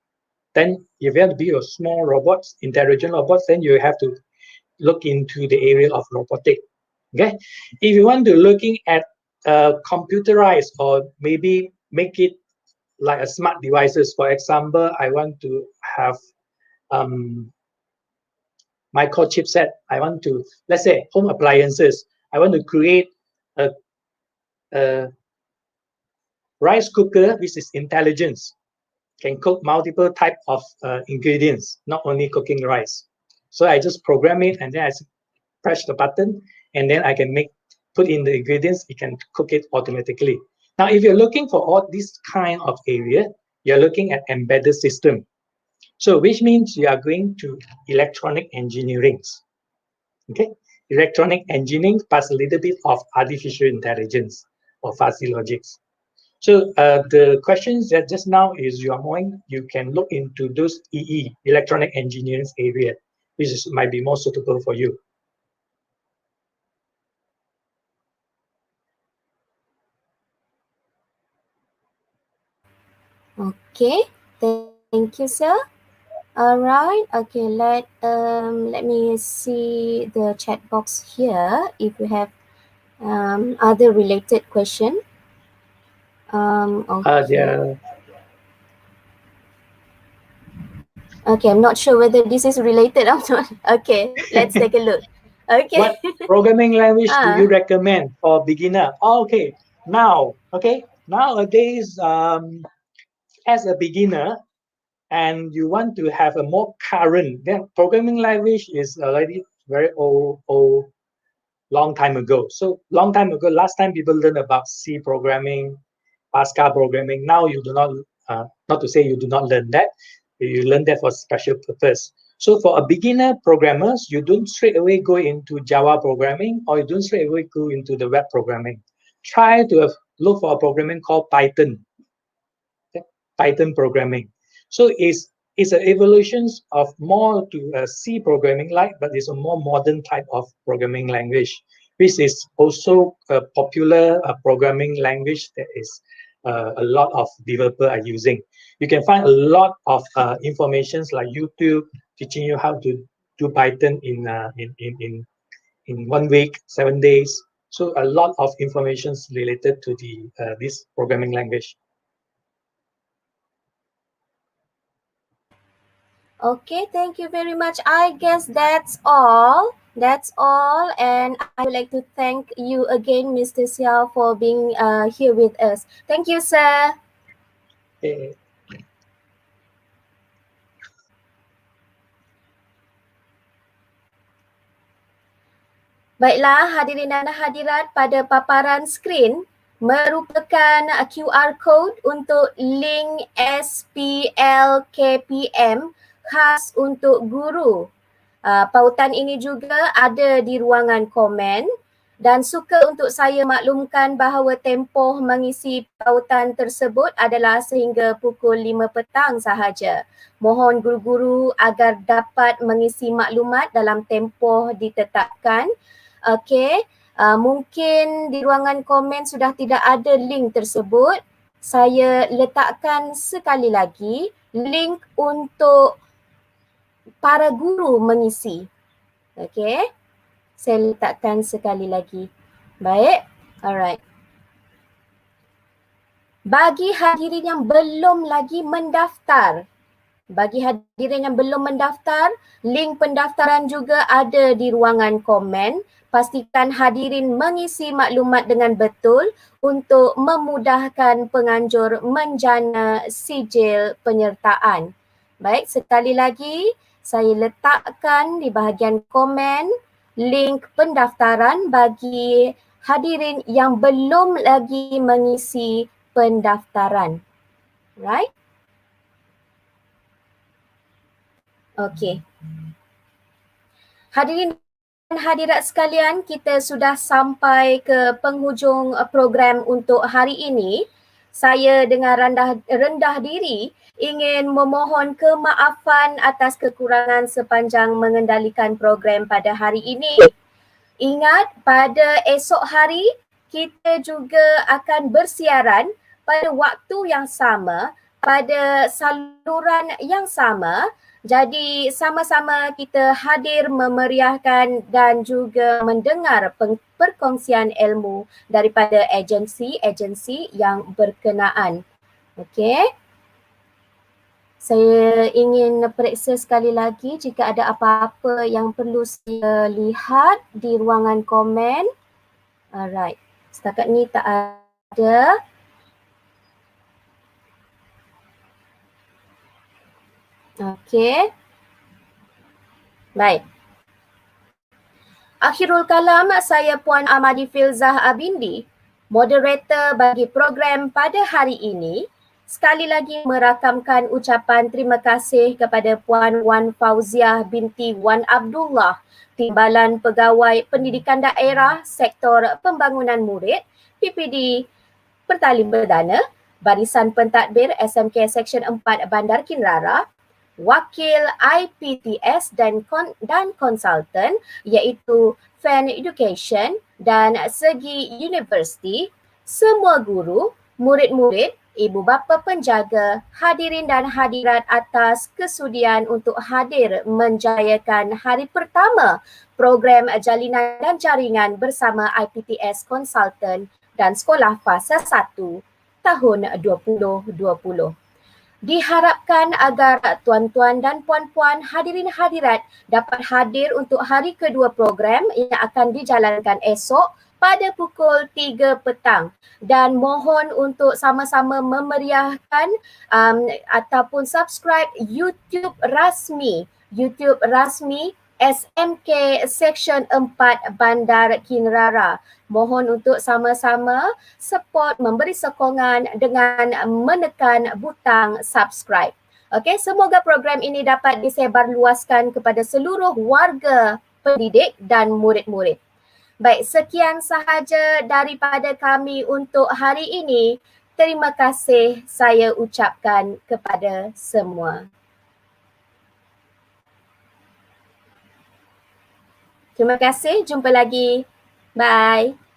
Then, if you have to build a small robots, intelligent robots, then you have to look into the area of robotic. Okay, if you want to looking at computerized or maybe make it like a smart devices. For example, I want to have microchipset. I want to, let's say, home appliances. I want to create a rice cooker which is intelligence, can cook multiple type of ingredients, not only cooking rice. So I just program it and then I press the button and then I can put in the ingredients, it can cook it automatically. Now, if you're looking for all this kind of area, you're looking at embedded system. So which means you are going to electronic engineering. Okay, electronic engineering plus a little bit of artificial intelligence or fuzzy logics. So the questions that just now is you can look into those electronic engineering area, which might be more suitable for you. Okay, thank you, sir. Alright, okay, let me see the chat box here if we have other related question. Okay. Okay, I'm not sure whether this is related or not. Okay, let's take a look. Okay. What programming language do you recommend for beginner? Okay, nowadays, as a beginner, and you want to have a more current, then programming language is already very old, long time ago. So long time ago, last time people learned about C programming, Pascal programming. Now you do not, not to say you do not learn that, you learn that for special purpose. So for a beginner programmers, you don't straight away go into Java programming or you don't straight away go into the web programming. Try to look for a programming called Python. Python programming. So it's an evolution of more to a C programming like, but it's a more modern type of programming language, which is also a popular programming language that is a lot of developers are using. You can find a lot of informations like YouTube teaching you how to do Python in 1 week, 7 days. So a lot of informations related to this programming language. Okay, thank you very much. I guess that's all. That's all. And I would like to thank you again, Mr. Xiao, for being here with us. Thank you, sir. Okay. Baiklah, hadirin dan hadirat, pada paparan skrin merupakan QR code untuk link SPLKPM khas untuk guru. Pautan ini juga ada di ruangan komen dan suka untuk saya maklumkan bahawa tempoh mengisi pautan tersebut adalah sehingga pukul 5 petang sahaja. Mohon guru-guru agar dapat mengisi maklumat dalam tempoh ditetapkan. Okey, mungkin di ruangan komen sudah tidak ada link tersebut. Saya letakkan sekali lagi link untuk para guru mengisi. Okey, saya letakkan sekali lagi. Baik, alright. Bagi hadirin yang belum lagi mendaftar, link pendaftaran juga ada di ruangan komen. Pastikan hadirin mengisi maklumat dengan betul untuk memudahkan penganjur menjana sijil penyertaan. Baik, sekali lagi saya letakkan di bahagian komen link pendaftaran bagi hadirin yang belum lagi mengisi pendaftaran. Right? Okay. Hadirin dan hadirat sekalian, kita sudah sampai ke penghujung program untuk hari ini. Saya dengan rendah diri ingin memohon kemaafan atas kekurangan sepanjang mengendalikan program pada hari ini. Ingat, pada esok hari kita juga akan bersiaran pada waktu yang sama, pada saluran yang sama. Jadi sama-sama kita hadir memeriahkan dan juga mendengar perkongsian ilmu daripada agensi-agensi yang berkenaan. Okey. Saya ingin periksa sekali lagi jika ada apa-apa yang perlu saya lihat di ruangan komen. Alright. Setakat ni tak ada. Okey. Baik. Akhirul kalam, saya Puan Amadi Filzah Abindi, moderator bagi program pada hari ini. Sekali lagi merakamkan ucapan terima kasih kepada Puan Wan Fauziah binti Wan Abdullah, Timbalan Pegawai Pendidikan Daerah Sektor Pembangunan Murid, PPD Pertaling Perdana, Barisan Pentadbir SMK Seksyen 4 Bandar Kinrara, Wakil IPTS dan konsultan iaitu Fan Education dan Segi University, semua guru, murid-murid, ibu bapa penjaga, hadirin dan hadirat atas kesudian untuk hadir menjayakan hari pertama program Jalinan dan Jaringan bersama IPTS Konsultan dan Sekolah Fasa 1 tahun 2020. Diharapkan agar tuan-tuan dan puan-puan hadirin hadirat dapat hadir untuk hari kedua program yang akan dijalankan esok pada pukul 3 petang, dan mohon untuk sama-sama memeriahkan ataupun subscribe YouTube rasmi SMK Seksyen 4 Bandar Kinrara. Mohon untuk sama-sama support, memberi sokongan dengan menekan butang subscribe. Okey, semoga program ini dapat disebarluaskan kepada seluruh warga pendidik dan murid-murid. Baik, sekian sahaja daripada kami untuk hari ini. Terima kasih saya ucapkan kepada semua. Terima kasih, jumpa lagi. Bye.